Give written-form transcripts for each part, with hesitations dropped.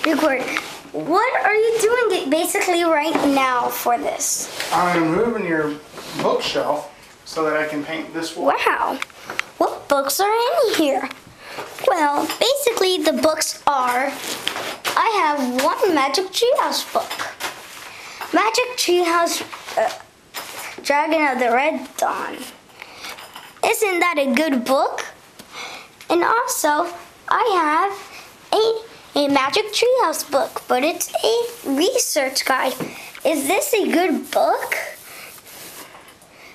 big word. What are you doing basically right now for this? I'm moving your bookshelf so that I can paint this wall. Wow. What books are in here? Well, basically the books are, I have one Magic Treehouse book. Magic Treehouse Dragon of the Red Dawn. Isn't that a good book? And also, I have a Magic Treehouse book, but it's a research guide. Is this a good book?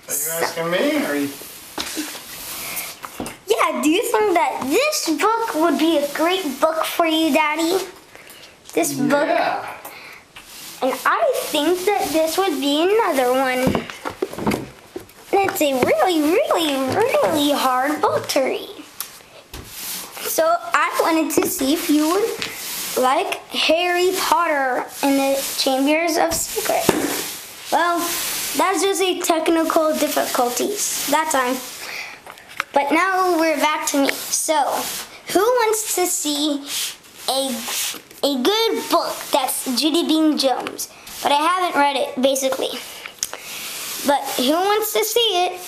Are you asking me? Or are you... Yeah, do you think that this book would be a great book for you, Daddy? This book? Yeah. And I think that this would be another one. And it's a really hard book to read. So I wanted to see if you would like Harry Potter and the Chambers of Secrets. Well, that's just a technical difficulties that time. But now we're back to me. So, who wants to see a good book that's Judy Bean Jones? But I haven't read it, basically. But who wants to see it?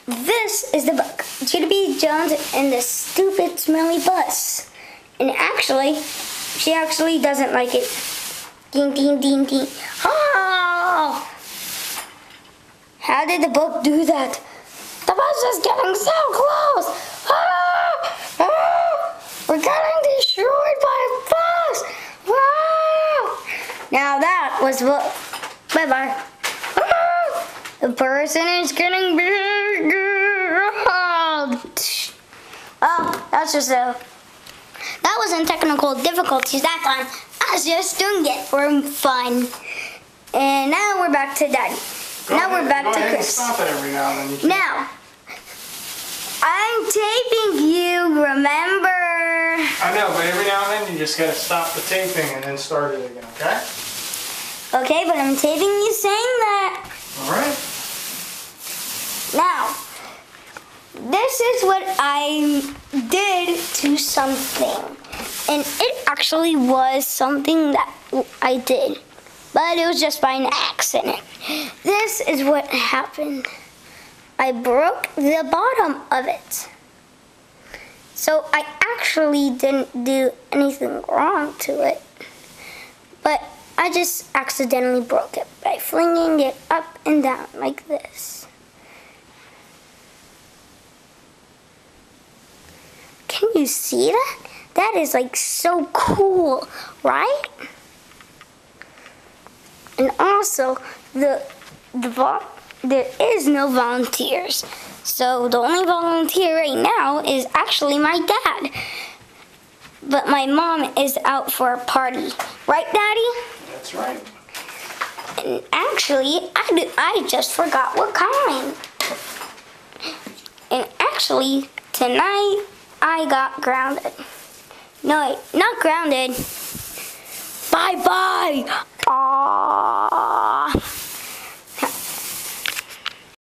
This is the book, Judy Bean Jones and the Stupid Smelly Bus. And actually, she actually doesn't like it. Ding, ding, ding, ding. Oh! How did the book do that? The bus is getting so close! Ah! Ah! We're getting destroyed by a bus! Ah! Now that was what... Bye-bye. Ah! The person is getting big! Oh, that's just a... That wasn't technical difficulties that time. I was just doing it for fun. And now we're back to Daddy. We're back to Chris. Stop it every now and then. Now, I'm taping you, remember? I know, but every now and then you just gotta stop the taping and then start it again, okay? Okay, but I'm taping you saying that. Alright. Now, this is what I did to something. And it actually was something that I did. But it was just by an accident. This is what happened. I broke the bottom of it. So I actually didn't do anything wrong to it. But I just accidentally broke it by flinging it up and down like this. Can you see that? That is like so cool, right? And also, there is no volunteers. So the only volunteer right now is actually my dad. But my mom is out for a party. Right, Daddy? That's right. And actually, I just forgot what kind. And actually, tonight, I got grounded. No, wait, not grounded. Bye-bye. Aww.